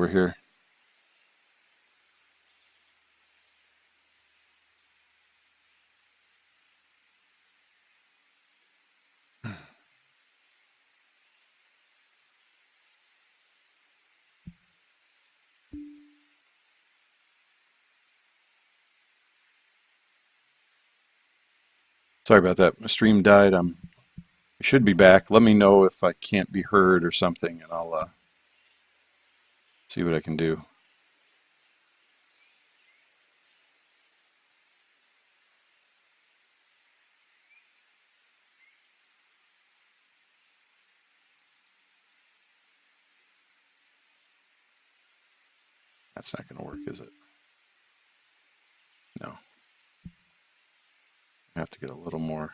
over here. Sorry about that. My stream died. I should be back. Let me know if I can't be heard or something, and I'll see what I can do. That's not going to work, is it? No. I have to get a little more.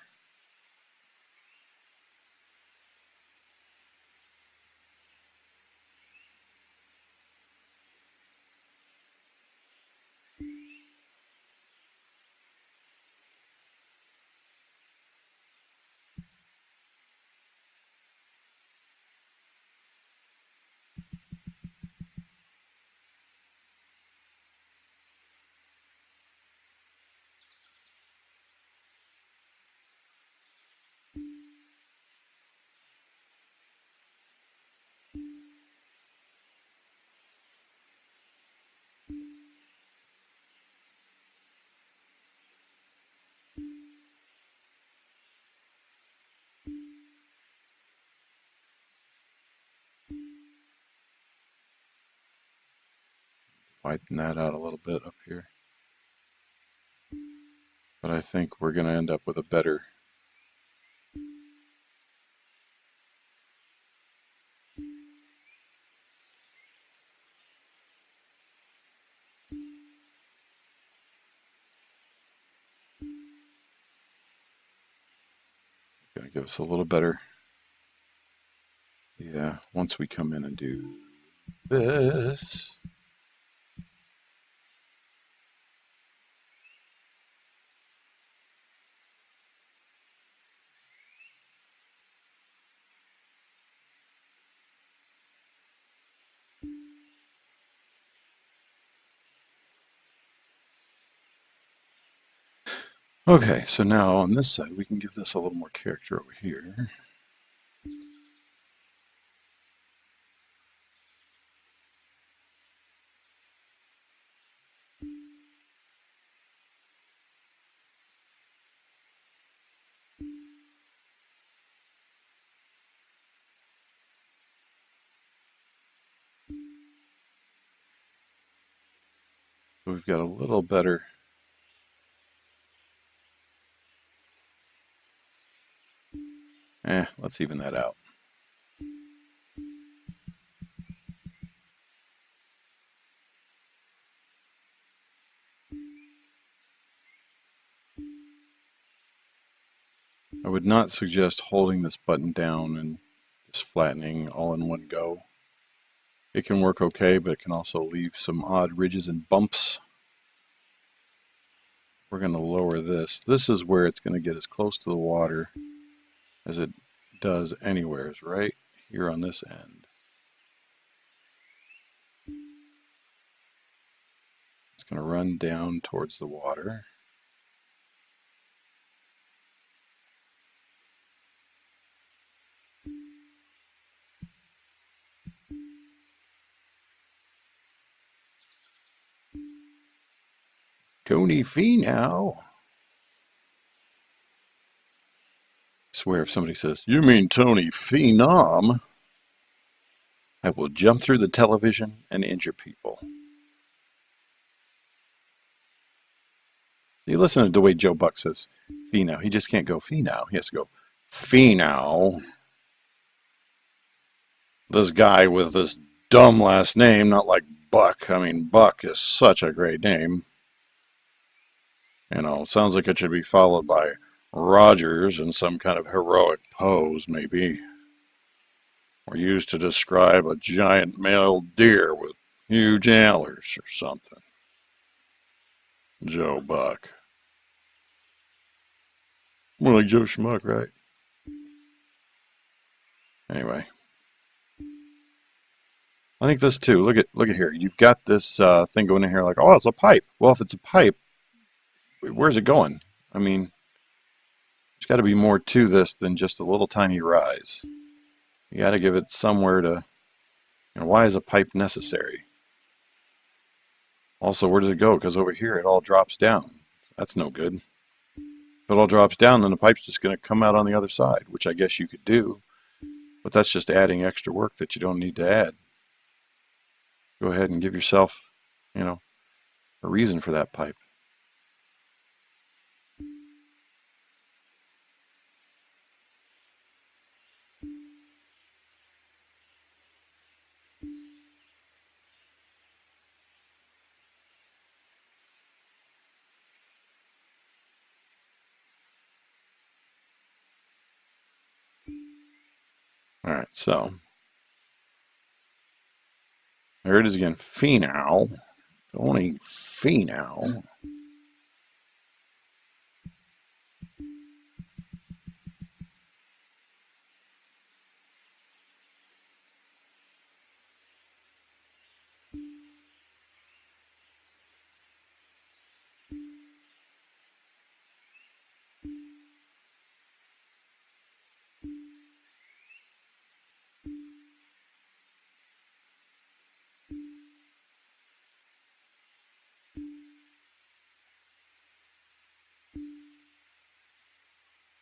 Widen that out a little bit up here. But I think we're going to end up with a better. Going to give us a little better. Yeah, once we come in and do this. Okay, so now on this side, we can give this a little more character over here. We've got a little better. Let's even that out. I would not suggest holding this button down and just flattening all in one go. It can work okay, but it can also leave some odd ridges and bumps. We're going to lower this. This is where it's going to get as close to the water as it does anywhere, is right here on this end. It's going to run down towards the water. Tony Finau. I swear if somebody says, "You mean Tony Phenom?" I will jump through the television and injure people. You listen to the way Joe Buck says Finau. He just can't go Finau. He has to go Finau. This guy with this dumb last name, not like Buck. I mean, Buck is such a great name. You know, sounds like it should be followed by Rogers in some kind of heroic pose, maybe. Or used to describe a giant male deer with huge antlers or something. Joe Buck. More like Joe Schmuck, right? Anyway. I think this too. Look at here. You've got this thing going in here like, oh, it's a pipe. Well, if it's a pipe, where's it going? I mean, there's got to be more to this than just a little tiny rise. You got to give it somewhere to, why is a pipe necessary? Also, where does it go? Because over here it all drops down. That's no good. If it all drops down, then the pipe's just going to come out on the other side, which I guess you could do, but that's just adding extra work that you don't need to add. Go ahead and give yourself, a reason for that pipe. All right, so there it is again. Phenol. Only phenol.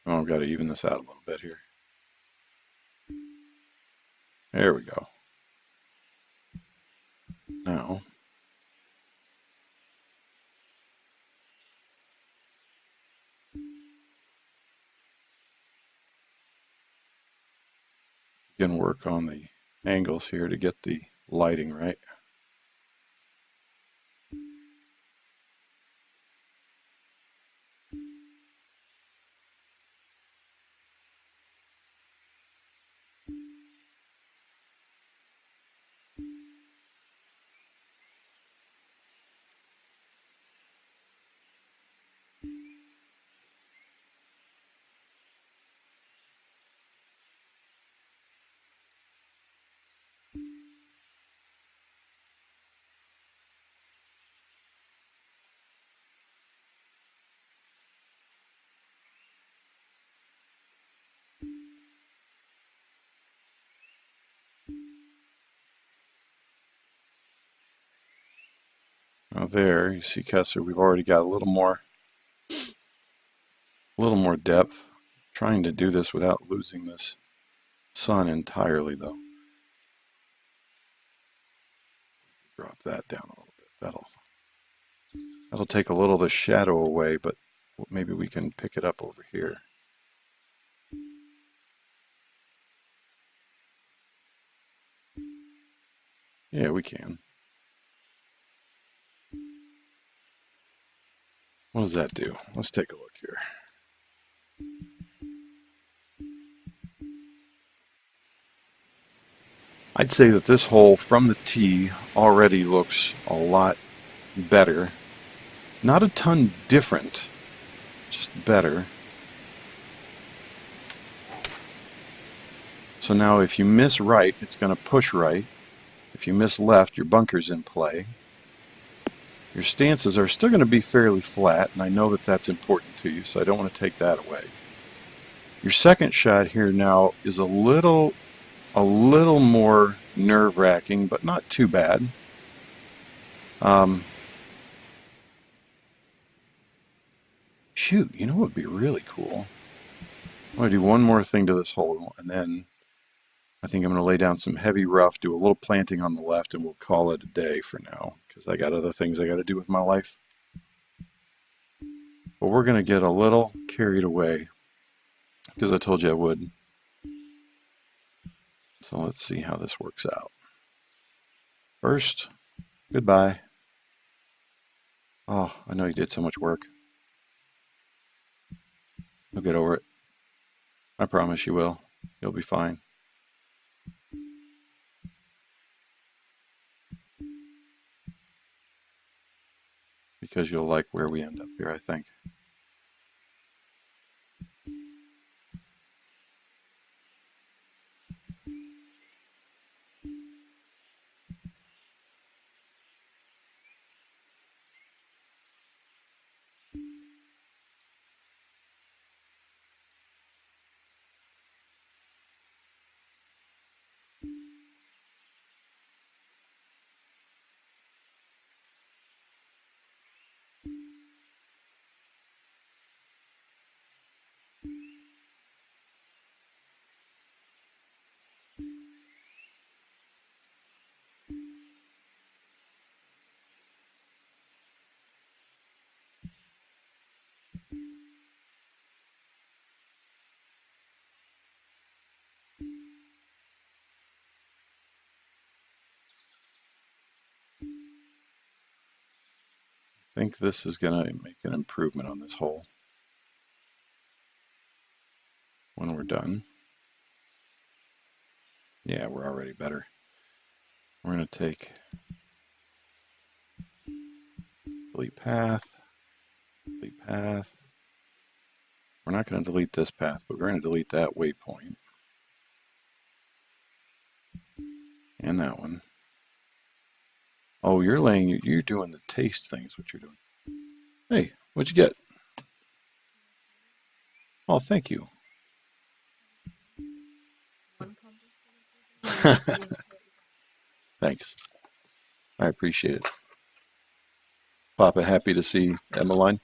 Oh, I've got to even this out a little bit here. There we go. Now, you can work on the angles here to get the lighting right. Now there, you see Kessler, we've already got a little more depth. Trying to do this without losing this sun entirely though. Drop that down a little bit. That'll take a little of the shadow away, but maybe we can pick it up over here. Yeah, we can. What does that do? Let's take a look here. I'd say that this hole from the tee already looks a lot better. Not a ton different, just better. So now if you miss right, it's going to push right. If you miss left, your bunker's in play. Your stances are still going to be fairly flat, and I know that that's important to you, so I don't want to take that away. Your second shot here now is a little more nerve-wracking, but not too bad. Shoot, you know what would be really cool? I'm going to do one more thing to this hole, and then I think I'm going to lay down some heavy rough, do a little planting on the left, and we'll call it a day for now, because I got other things I got to do with my life. But we're going to get a little carried away, because I told you I would. So let's see how this works out. First, goodbye. Oh, I know you did so much work. You'll get over it. I promise you will. You'll be fine. Because you'll like where we end up here, I think. think this is going to make an improvement on this hole when we're done. Yeah, we're already better. We're going to take delete path, delete path. We're not going to delete this path, but we're going to delete that waypoint. And that one. Oh, you're doing the taste thing is what you're doing. Hey, what'd you get? Oh, thank you. Thanks. I appreciate it. Papa, happy to see Emmeline.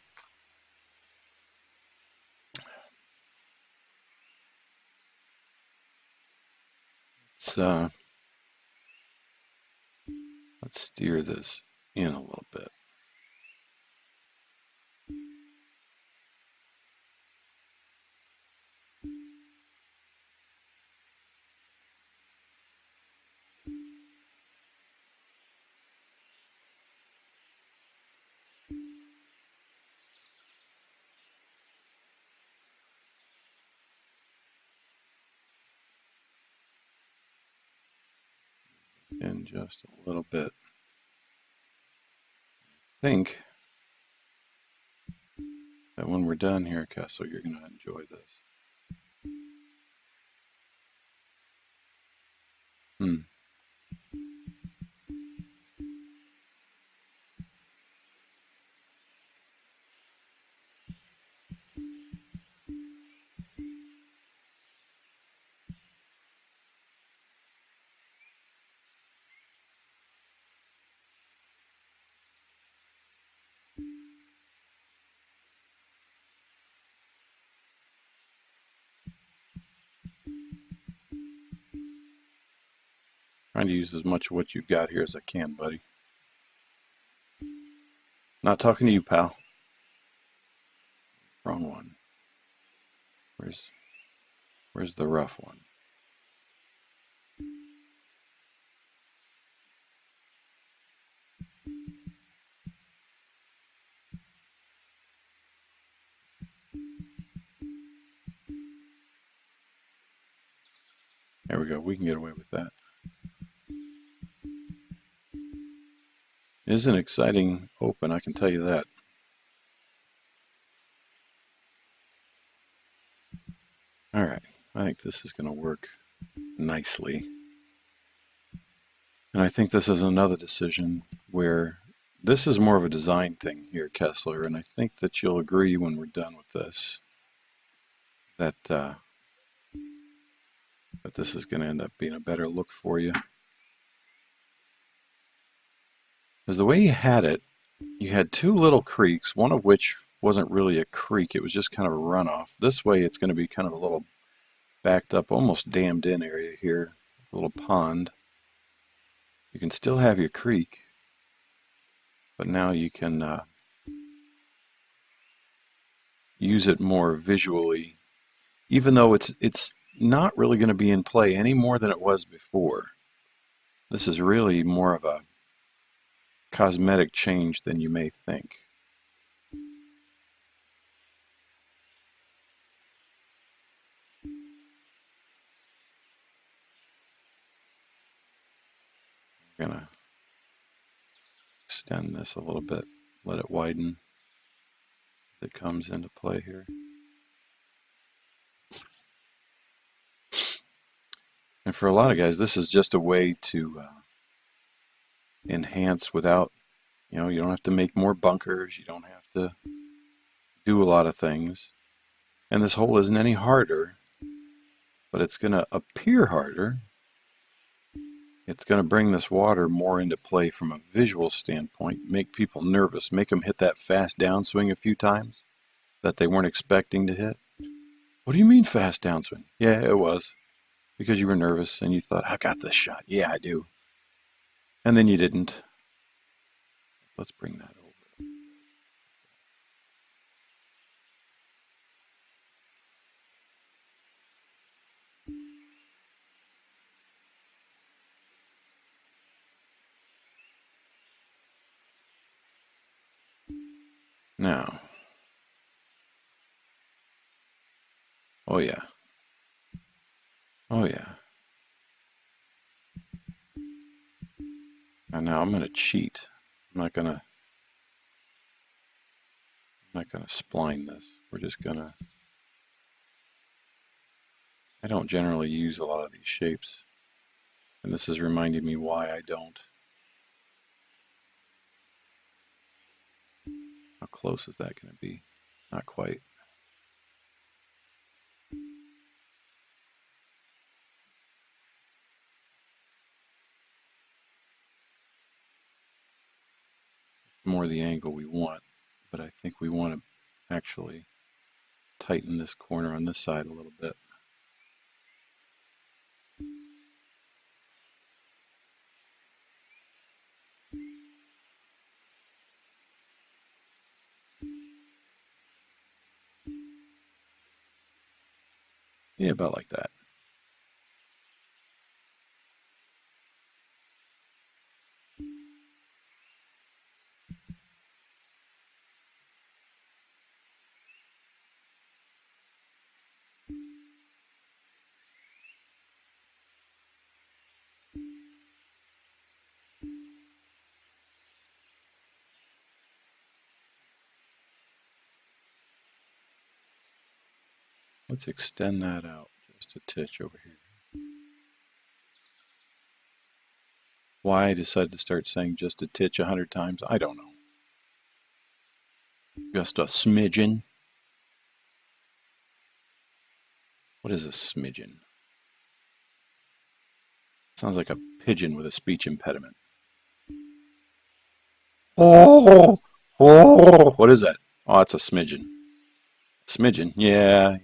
Let's steer this in a little bit. In just a little bit. I think that when we're done here, Kessler, you're going to enjoy this. Trying to use as much of what you've got here as I can, buddy. Not talking to you, pal. Wrong one. Where's the rough one? There we go. We can get away with that. It is an exciting open, I can tell you that. All right. I think this is going to work nicely. And I think this is another decision where this is more of a design thing here, Kessler, and I think that you'll agree when we're done with this that this is going to end up being a better look for you. Because the way you had two little creeks, one of which wasn't really a creek, it was just kind of a runoff. This way it's going to be kind of a little backed up, almost dammed in area here, a little pond. You can still have your creek, but now you can use it more visually, even though it's not really going to be in play any more than it was before. This is really more of a cosmetic change than you may think. I'm going to extend this a little bit, let it widen as it comes into play here. And for a lot of guys, this is just a way to enhance without, you don't have to make more bunkers. You don't have to do a lot of things. And this hole isn't any harder, but it's going to appear harder. It's going to bring this water more into play from a visual standpoint, make people nervous, make them hit that fast downswing a few times that they weren't expecting to hit. What do you mean fast downswing? Yeah, it was. Because you were nervous and you thought, I got this shot. Yeah, I do. And then you didn't. Let's bring that over. Now, oh yeah, oh yeah. And now I'm going to cheat. I'm not gonna spline this. We're just gonna. I don't generally use a lot of these shapes, and this is reminding me why I don't. How close is that going to be? Not quite. More the angle we want, but I think we want to actually tighten this corner on this side a little bit. Yeah, about like that. Let's extend that out just a titch over here. Why I decided to start saying just a titch 100 times, I don't know. Just a smidgen. What is a smidgen? Sounds like a pigeon with a speech impediment. Oh, oh. What is that? Oh, it's a smidgen. Smidgen? Yeah.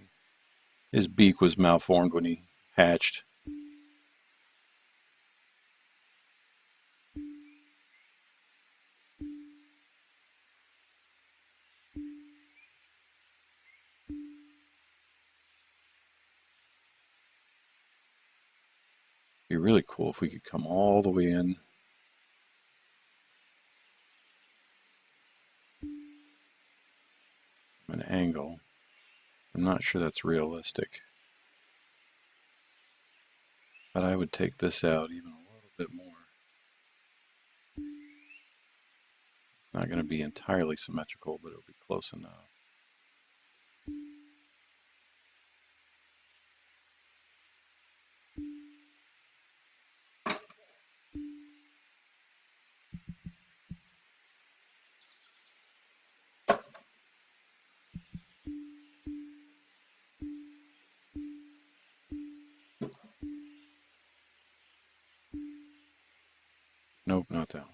His beak was malformed when he hatched. It'd be really cool if we could come all the way in. An angle. I'm not sure that's realistic. But I would take this out even a little bit more. Not going to be entirely symmetrical, but it'll be close enough. Nope, not that one.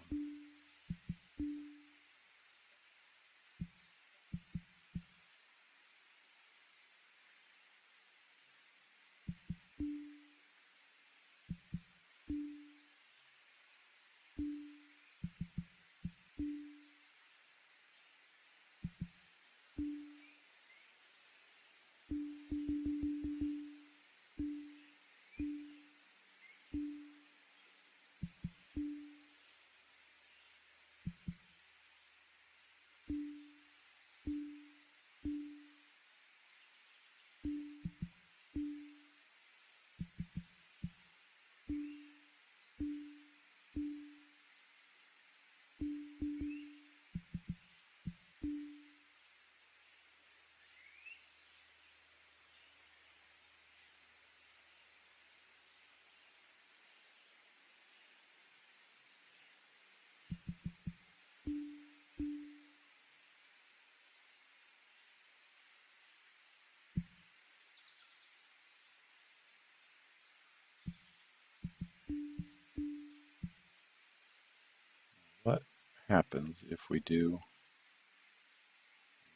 What happens if we do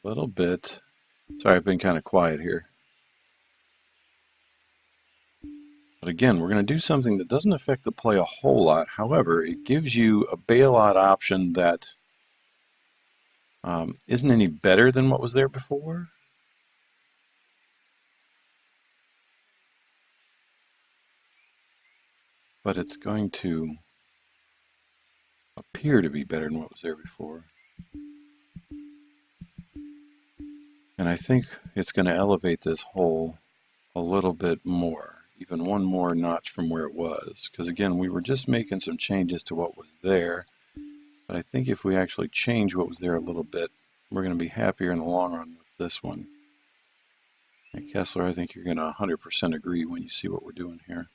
a little bit? Sorry, I've been kind of quiet here. But again, we're going to do something that doesn't affect the play a whole lot. However, it gives you a bailout option that isn't any better than what was there before. But it's going to appear to be better than what was there before. And I think it's going to elevate this hole a little bit more, even one more notch from where it was. Because again, we were just making some changes to what was there. But I think if we actually change what was there a little bit, we're going to be happier in the long run with this one. And Kessler, I think you're going to 100% agree when you see what we're doing here.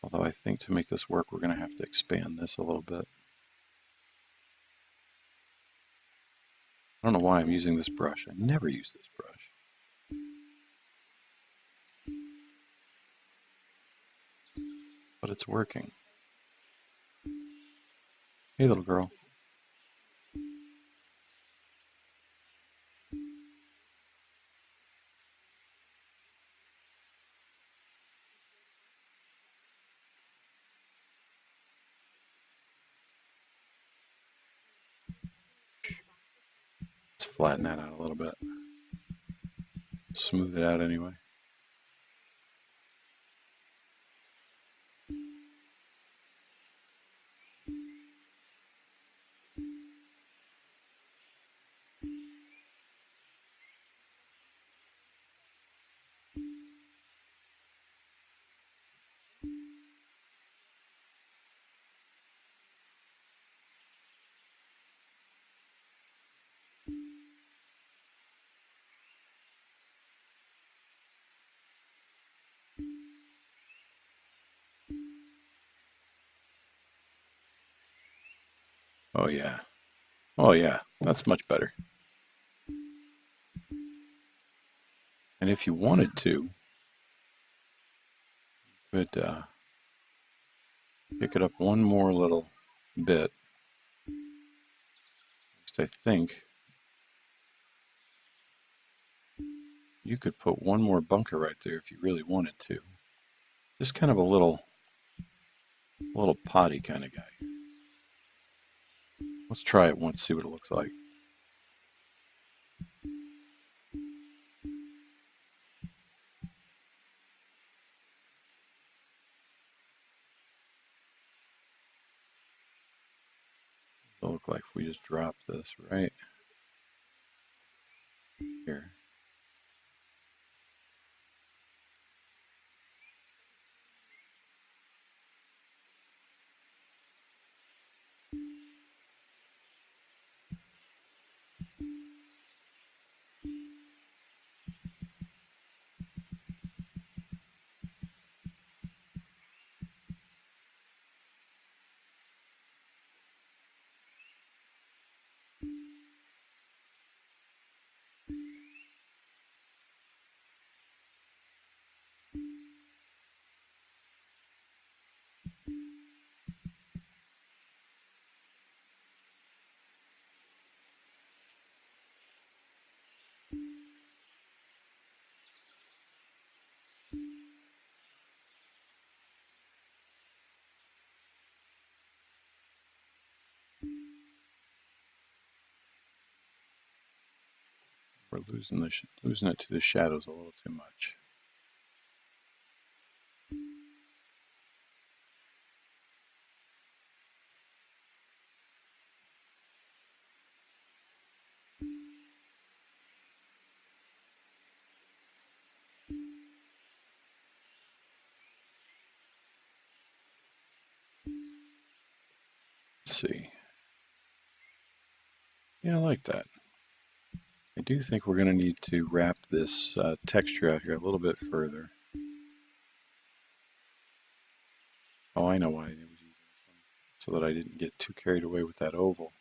Although I think to make this work, we're going to have to expand this a little bit. I don't know why I'm using this brush. I never use this brush. But it's working. Hey, little girl. Let's flatten that out a little bit. Smooth it out anyway. Oh yeah. Oh yeah. That's much better. And if you wanted to, you could pick it up one more little bit. At least I think you could put one more bunker right there if you really wanted to. Just kind of a little potty kind of guy. Let's try it once, see what it looks like. It'll look like if we just drop this right here. We're losing it to the shadows a little too much. Let's see. Yeah, I like that. I do think we're going to need to wrap this texture out here a little bit further. Oh, I know why I was using this one. So that I didn't get too carried away with that oval.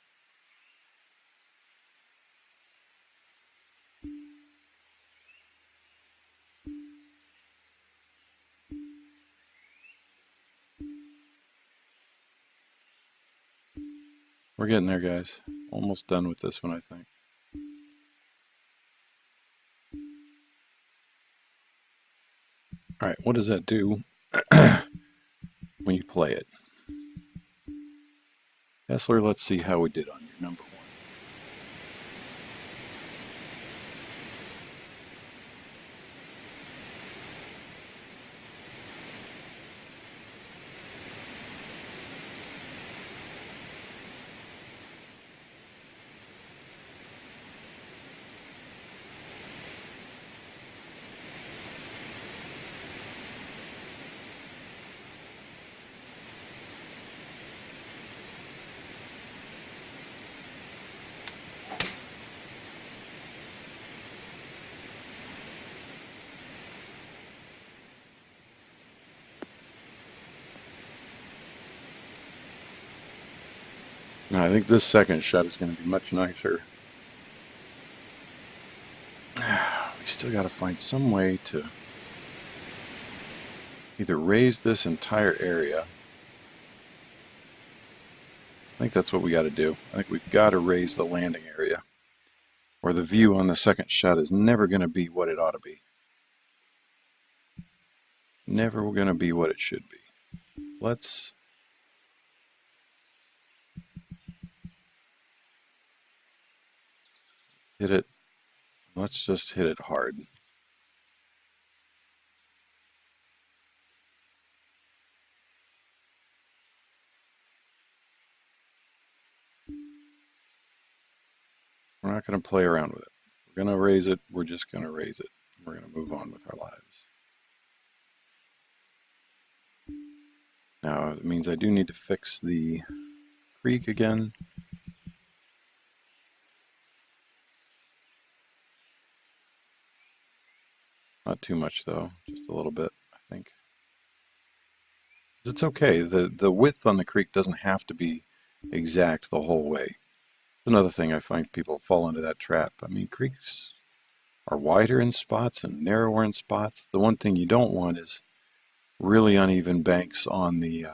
We're getting there, guys. Almost done with this one, I think. All right, what does that do when you play it? Kessler, let's see how we did on your number one. I think this second shot is going to be much nicer. We still got to find some way to either raise this entire area. I think that's what we got to do. I think we've got to raise the landing area, or the view on the second shot is never going to be what it ought to be. Never going to be what it should be. Let's hit it. Let's just hit it hard. We're not going to play around with it. We're going to raise it. We're just going to raise it. We're going to move on with our lives. Now, it means I do need to fix the creek again. Not too much, though. Just a little bit, I think. It's okay. The width on the creek doesn't have to be exact the whole way. Another thing I find people fall into that trap. I mean, creeks are wider in spots and narrower in spots. The one thing you don't want is really uneven banks on the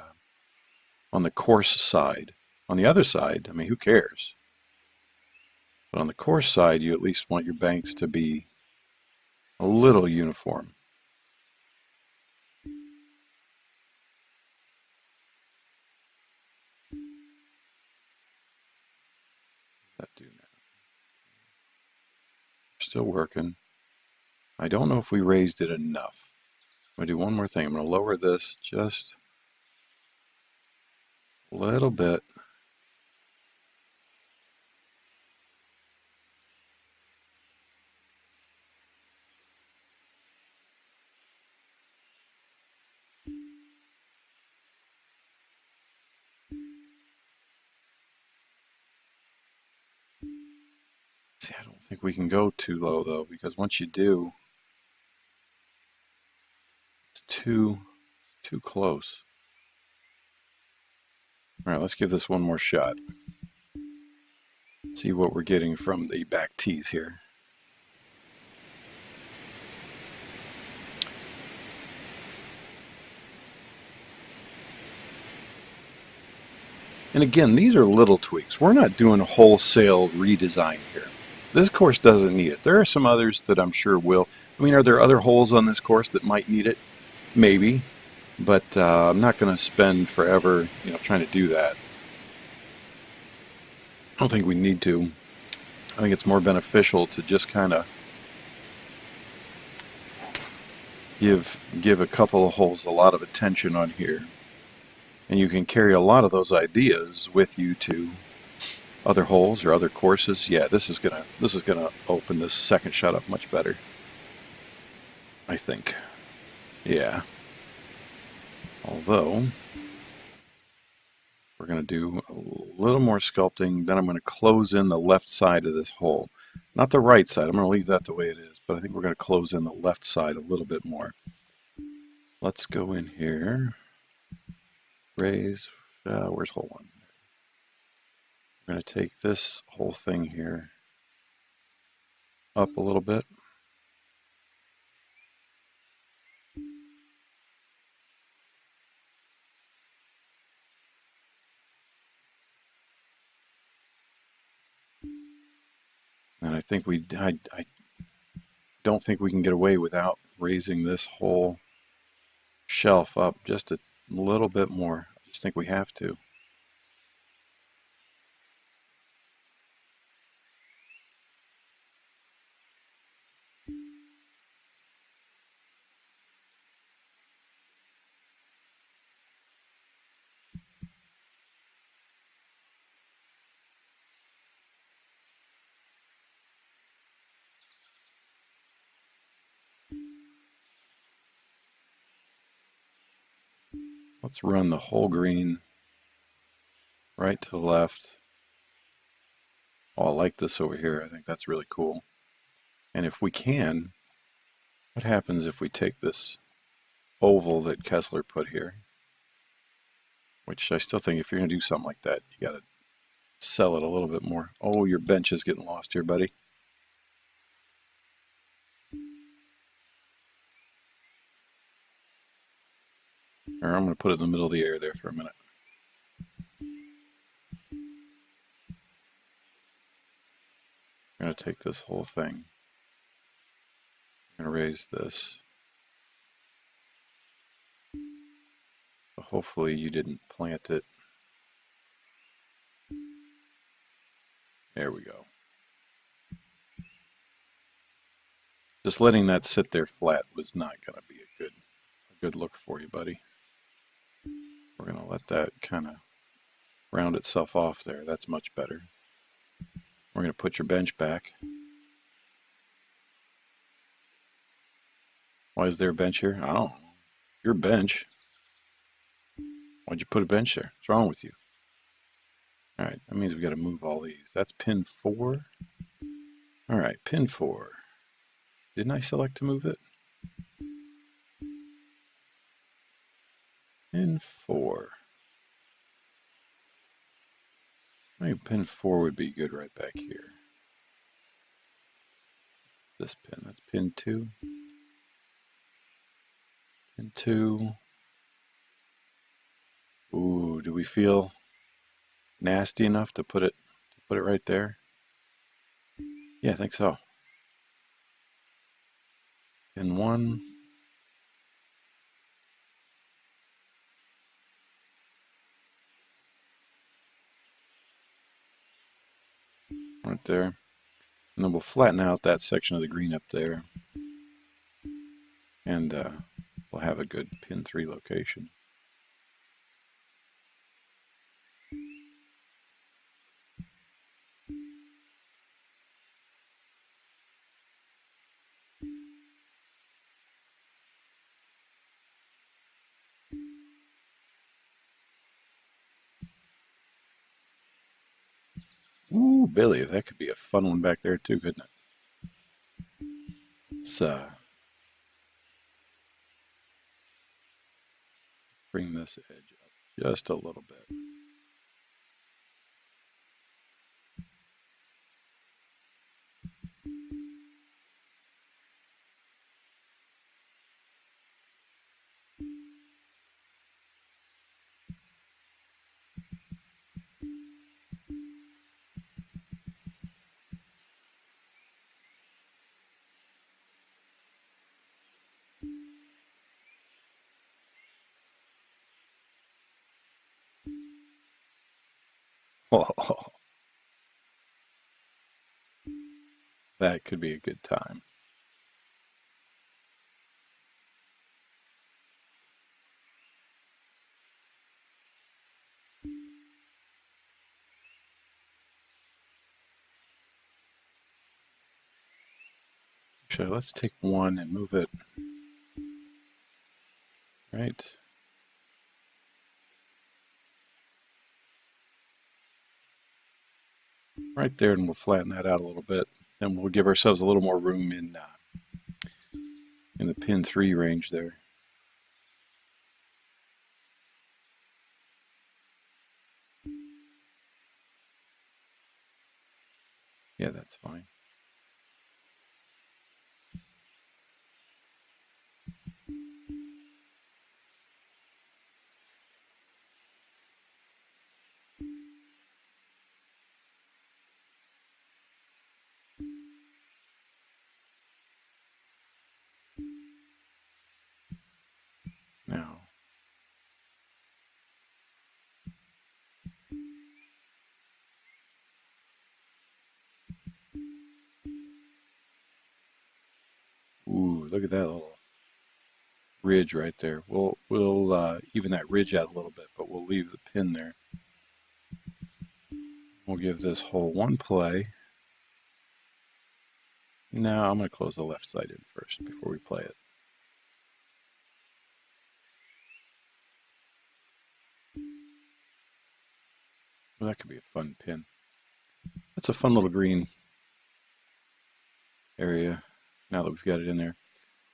coarse side. On the other side, I mean, who cares? But on the coarse side, you at least want your banks to be a little uniform. That do now. Still working. I don't know if we raised it enough. I'm going to do one more thing. I'm going to lower this just a little bit. See, I don't think we can go too low, though, because once you do, it's too close. All right, let's give this one more shot. See what we're getting from the back teeth here. And again, these are little tweaks. We're not doing a wholesale redesign here. This course doesn't need it. There are some others that I'm sure will. I mean, are there other holes on this course that might need it? Maybe. But I'm not going to spend forever, trying to do that. I don't think we need to. I think it's more beneficial to just kind of give a couple of holes a lot of attention on here. And you can carry a lot of those ideas with you to other holes or other courses. Yeah, this is gonna open this second shot up much better, I think. Yeah. Although we're gonna do a little more sculpting, then I'm gonna close in the left side of this hole. Not the right side. I'm gonna leave that the way it is, but I think we're gonna close in the left side a little bit more. Let's go in here. Raise, where's hole one? We're going to take this whole thing here up a little bit. And I think I don't think we can get away without raising this whole shelf up just a little bit more. I just think we have to. Let's run the whole green right to the left. Oh, I like this over here. I think that's really cool. And if we can, what happens if we take this oval that Kessler put here? Which I still think if you're going to do something like that, you got to sell it a little bit more. Oh, your bench is getting lost here, buddy. Or I'm going to put it in the middle of the air there for a minute. I'm going to take this whole thing. I'm going to raise this. So hopefully you didn't plant it. There we go. Just letting that sit there flat was not going to be a good look for you, buddy. We're going to let that kind of round itself off there. That's much better. We're going to put your bench back. Why is there a bench here? I don't know. Your bench. Why'd you put a bench there? What's wrong with you? All right, that means we got to move all these. That's pin 4. All right, pin 4. Didn't I select to move it? Pin 4. Maybe pin 4 would be good right back here. This pin, that's pin 2. Pin 2. Ooh, do we feel nasty enough to put it right there? Yeah, I think so. Pin 1. Right there. And then we'll flatten out that section of the green up there. And we'll have a good pin 3 location. Ooh, Billy, that could be a fun one back there too, couldn't it? Let's bring this edge up just a little bit. Oh, that could be a good time. Actually, let's take one and move it right there, and we'll flatten that out a little bit. And we'll give ourselves a little more room in the pin 3 range there. Yeah, that's fine. Now, ooh, look at that little ridge right there. We'll even that ridge out a little bit, but we'll leave the pin there. We'll give this hole one play. Now I'm going to close the left side in first before we play it. Well, that could be a fun pin. That's a fun little green area now that we've got it in there.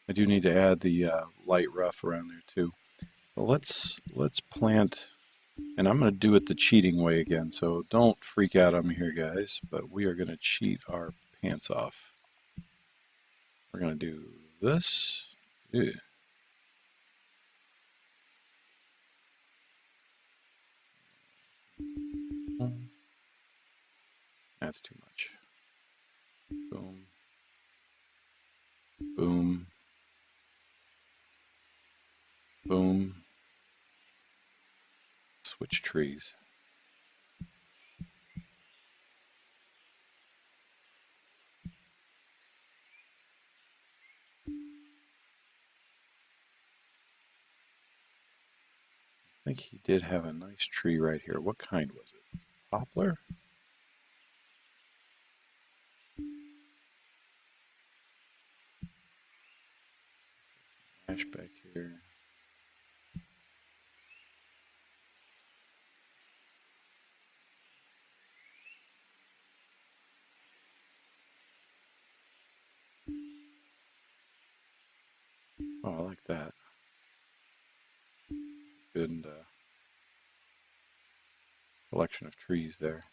I do need to add the light rough around there too. Well, let's plant And I'm going to do it the cheating way again, so don't freak out on me here, guys, but we are going to cheat our pants off. We're going to do this. Ew. That's too much. Boom. Boom. Boom. Switch trees. I think he did have a nice tree right here. What kind was it? Poplar? Ash back here. Oh, I like that. Good collection of trees there.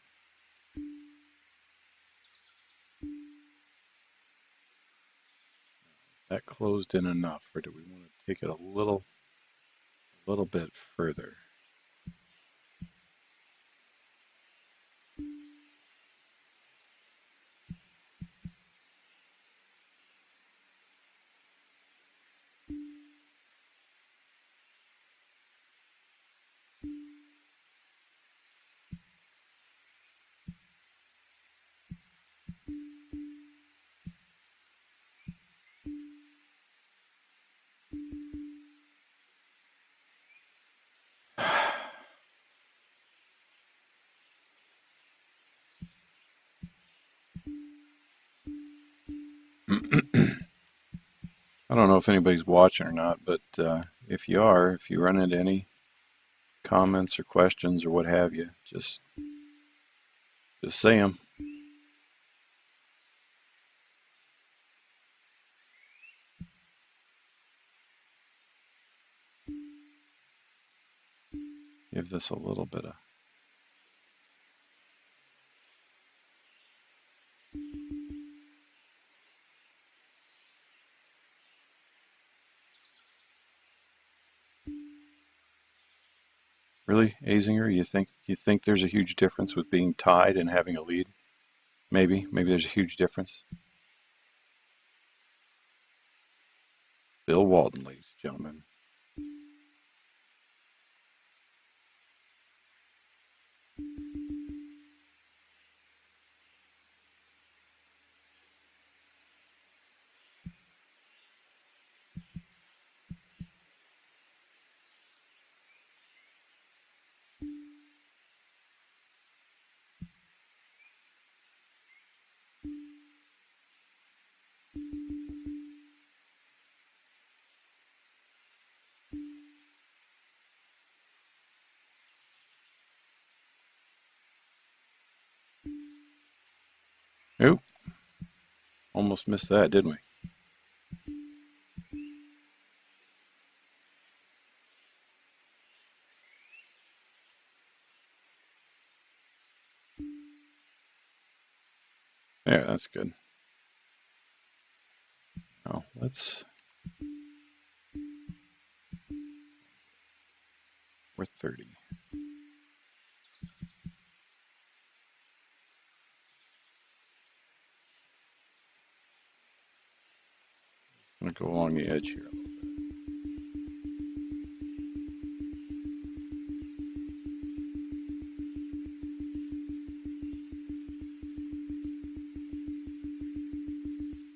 That closed in enough, or do we want to take it a little bit further? I don't know if anybody's watching or not, but if you are, if you run into any comments or questions or what have you, just say them. Give this a little bit of. Really, Azinger, you think there's a huge difference with being tied and having a lead? Maybe there's a huge difference. Bill Walden, ladies and gentlemen. Oop, almost missed that, didn't we? Yeah, that's good. Now we're 30. I'm gonna go along the edge here.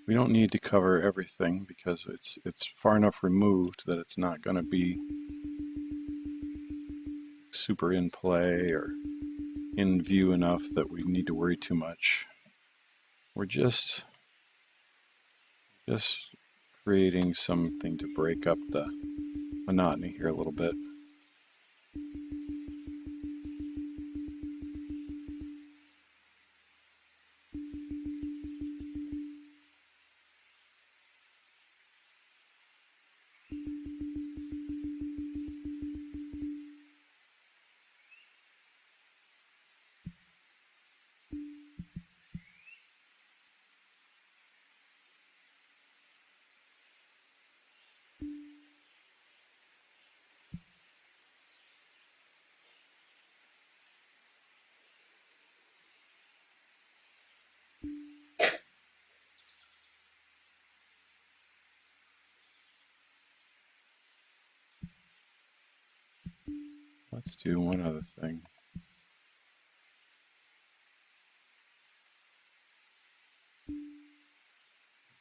We don't need to cover everything because it's far enough removed that it's not going to be super in play or in view enough that we need to worry too much. We're just creating something to break up the monotony here a little bit. Let's do one other thing.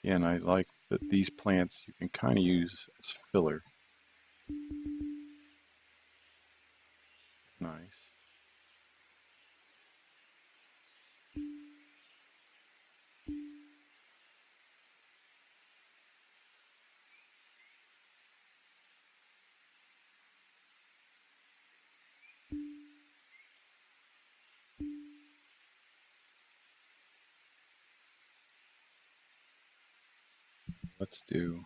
Again, I like that these plants you can kind of use as filler. Nice. Let's do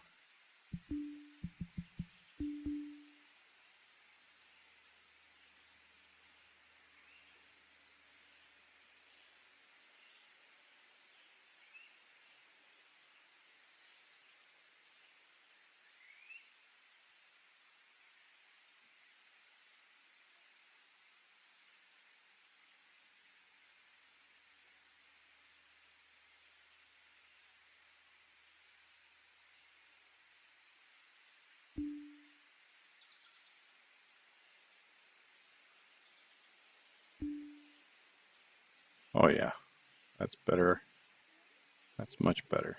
Oh yeah, that's better. That's much better.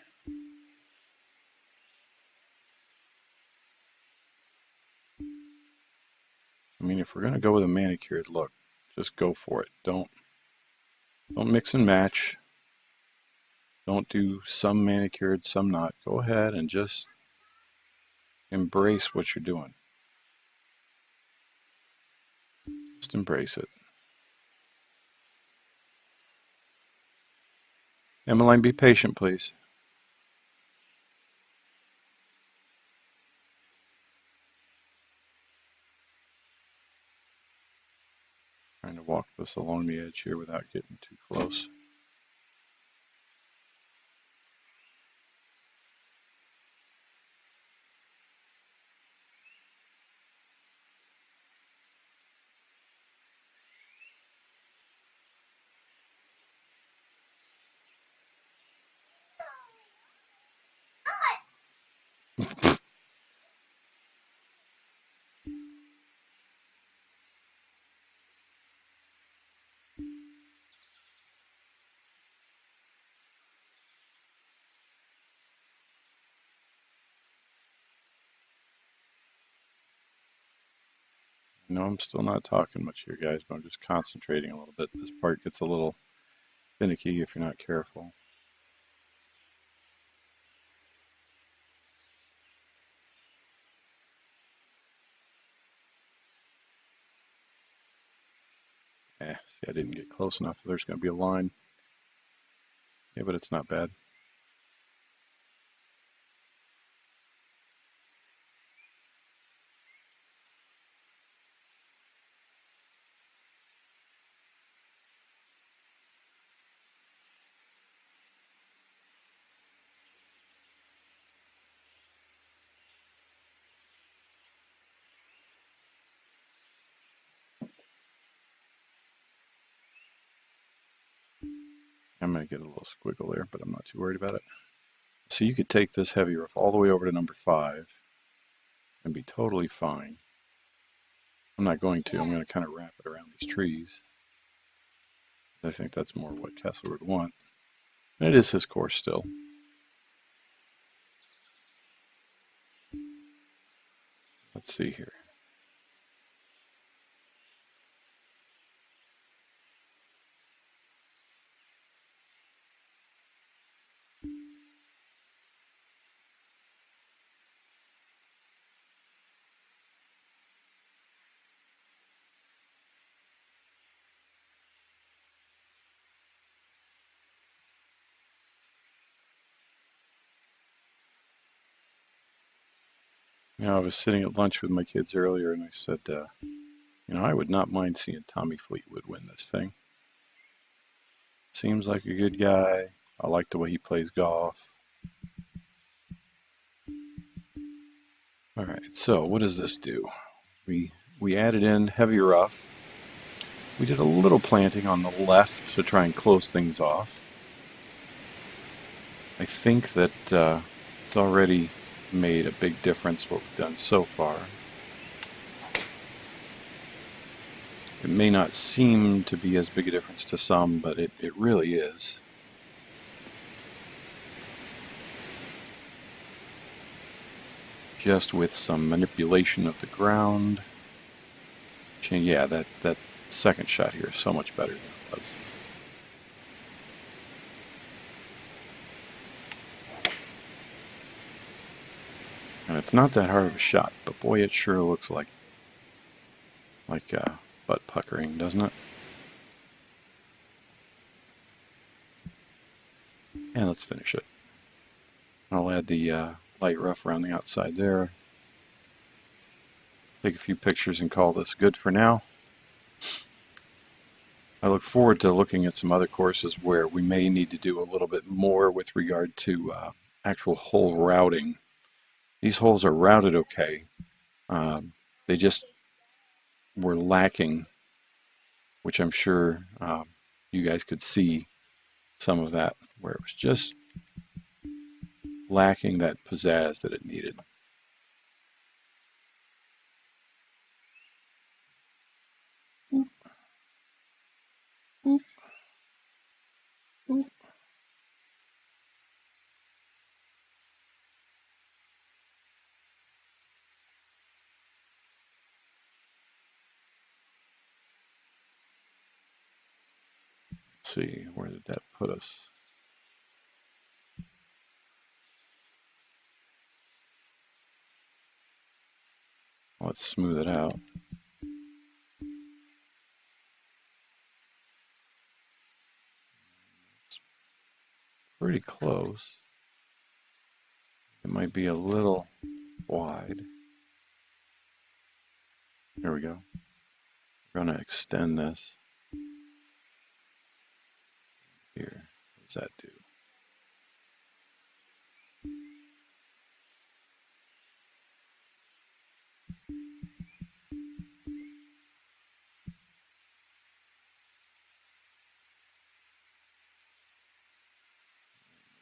I mean, if we're gonna go with a manicured look, just go for it. Don't mix and match. Don't do some manicured, some not. Go ahead and just embrace what you're doing. Just embrace it. Emmeline, be patient, please. Trying to walk this along the edge here without getting too close. No, I'm still not talking much here, guys, but I'm just concentrating a little bit. This part gets a little finicky if you're not careful. See, I didn't get close enough. There's going to be a line. Yeah, but it's not bad. I'm going to get a little squiggle there, but I'm not too worried about it. So you could take this heavy rough all the way over to number 5 and be totally fine. I'm not going to. I'm going to kind of wrap it around these trees. I think that's more what Kessler would want. And it is his course still. Let's see here. You know, I was sitting at lunch with my kids earlier and I said, I would not mind seeing Tommy Fleetwood win this thing. Seems like a good guy. I like the way he plays golf. All right, so what does this do? We added in heavy rough. We did a little planting on the left to try and close things off. I think that it's already made a big difference what we've done so far. It may not seem to be as big a difference to some, but it really is. Just with some manipulation of the ground. Yeah, that second shot here is so much better than it was. And it's not that hard of a shot, but boy, it sure looks like butt puckering, doesn't it? And let's finish it. I'll add the light rough around the outside there. Take a few pictures and call this good for now. I look forward to looking at some other courses where we may need to do a little bit more with regard to actual hole routing. These holes are routed okay. They just were lacking, which I'm sure you guys could see some of that, where it was just lacking that pizzazz that it needed. Let's see, where did that put us? Let's smooth it out. It's pretty close. It might be a little wide. There we go. We're going to extend this. Here, what does that do?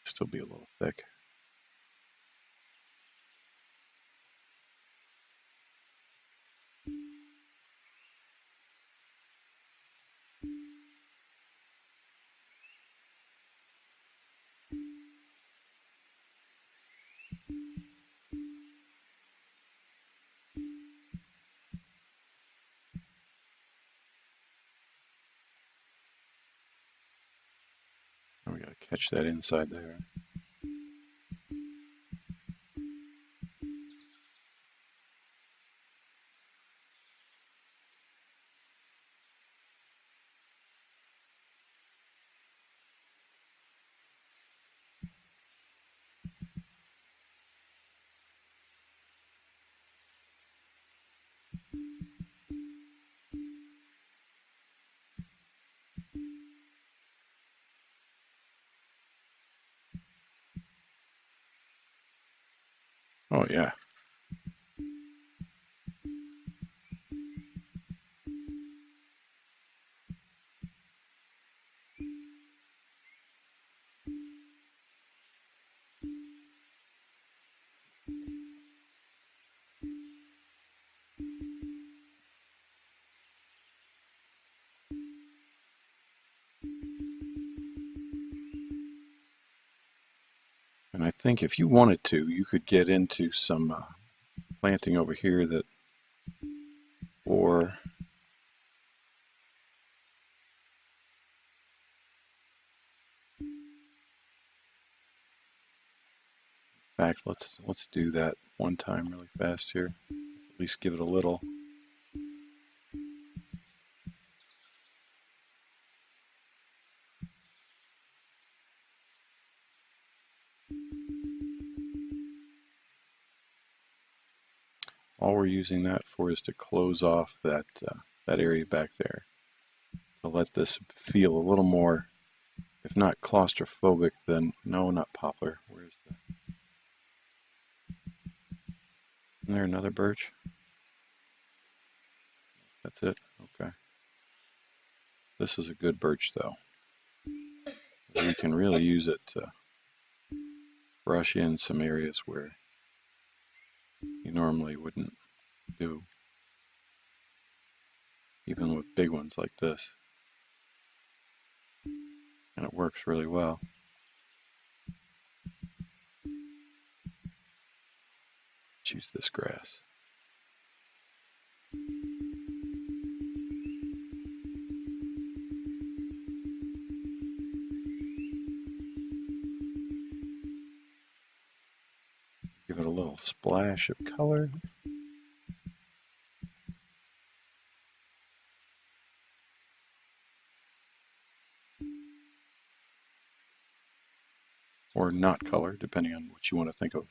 Still be a little thick. And we got to catch that inside there. Oh yeah. And I think if you wanted to, you could get into some planting over here that, or in fact, let's do that one time really fast here. At least give it a little. All we're using that for is to close off that that area back there. To let this feel a little more, if not claustrophobic, then no, not poplar. Where's the? Isn't there another birch? That's it. Okay. This is a good birch though. We can really use it to brush in some areas where you normally wouldn't do. even with big ones like this. And it works really well. Choose this grass. Give it a little splash of color. Or not color, depending on what you want to think of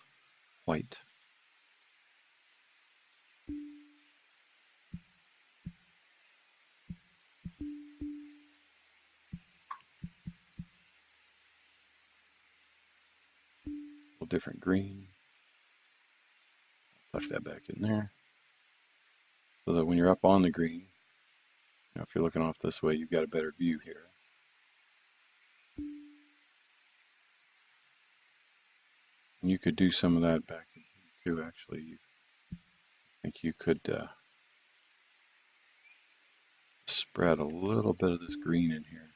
white. A little different green. Tuck that back in there. So that when you're up on the green, if you're looking off this way, you've got a better view here. And you could do some of that back in here too, actually. I think you could spread a little bit of this green in here.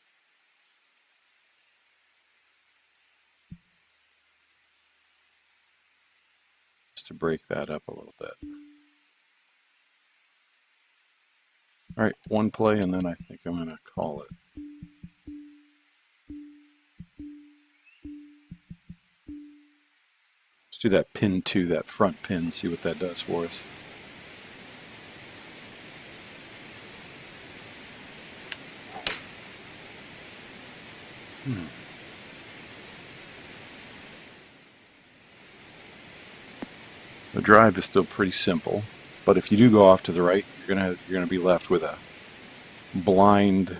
Just to break that up a little bit. All right, one play, and then I think I'm going to call it. Let's do that pin 2, that front pin, see what that does for us. The drive is still pretty simple, but if you do go off to the right, you're gonna be left with a blind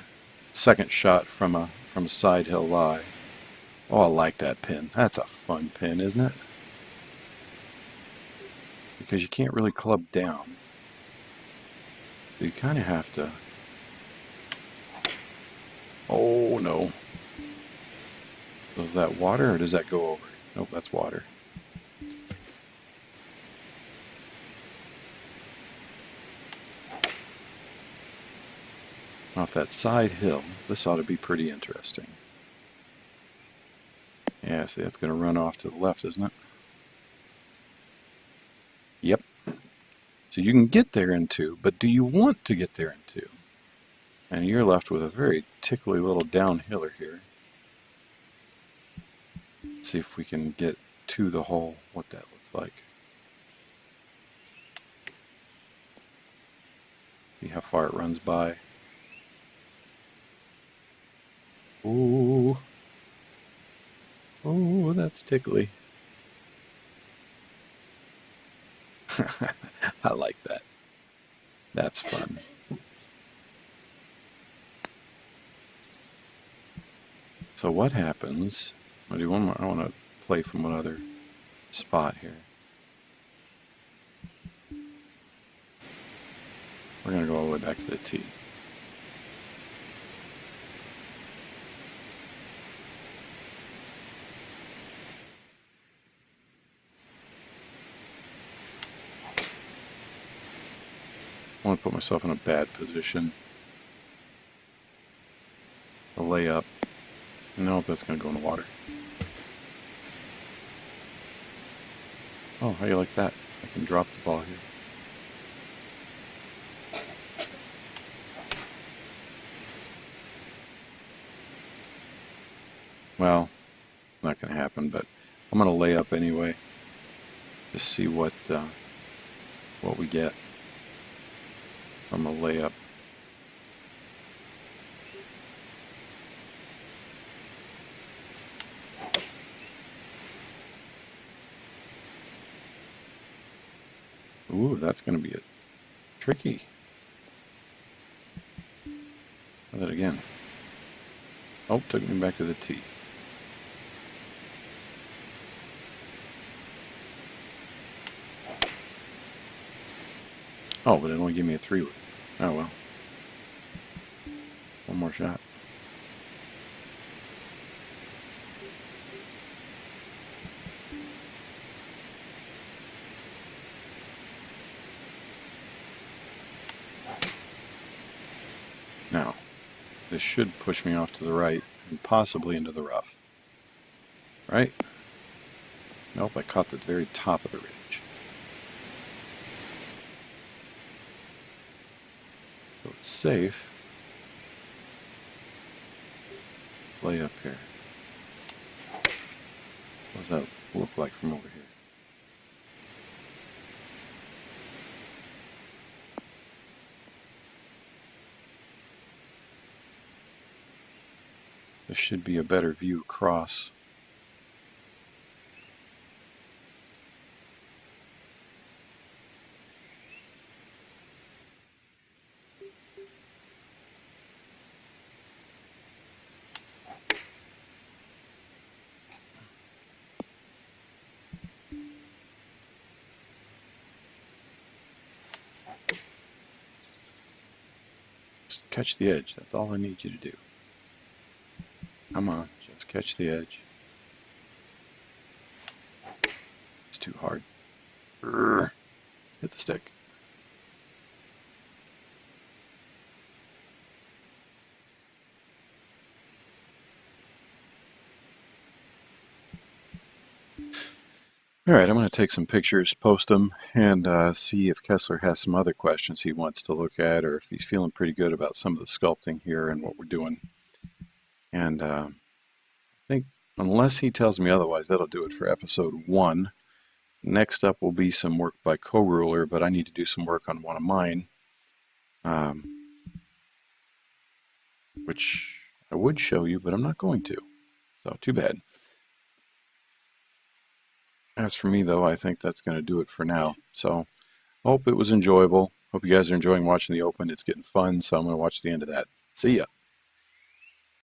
second shot from a side hill lie. Oh, I like that pin. That's a fun pin, isn't it? Because you can't really club down. So you kind of have to... Oh, no. So is that water or does that go over? Nope, that's water. Off that side hill, this ought to be pretty interesting. Yeah, see, that's going to run off to the left, isn't it? Yep. So you can get there in 2, but do you want to get there in 2? And you're left with a very tickly little downhiller here. Let's see if we can get to the hole, what that looks like. See how far it runs by. Ooh. Oh, that's tickly. I like that. That's fun. So what happens? I'll do one more. I want to play from one other spot here. We're going to go all the way back to the tee. I want to put myself in a bad position. A layup. Nope, that's going to go in the water. Oh, how do you like that? I can drop the ball here. Well, not going to happen, but I'm going to lay up anyway. Just see what we get from a layup. Ooh, that's going to be tricky. Try that again. Oh, took me back to the tee. Oh, but it only gave me a 3-wood. Oh well. One more shot. this should push me off to the right and possibly into the rough. Right? Nope, I caught the very top of the ridge. So it's safe. Play up here. What does that look like from over here? There should be a better view across. Just catch the edge. That's all I need you to do. Come on, just catch the edge. It's too hard. Hit the stick. Alright, I'm going to take some pictures, post them, and see if Kessler has some other questions he wants to look at, or if he's feeling pretty good about some of the sculpting here and what we're doing. And I think, unless he tells me otherwise, that'll do it for episode 1. Next up will be some work by Co-Ruler, but I need to do some work on one of mine, which I would show you, but I'm not going to. So, too bad. As for me, though, I think that's going to do it for now. So, hope it was enjoyable. Hope you guys are enjoying watching the Open. It's getting fun, so I'm going to watch the end of that. See ya.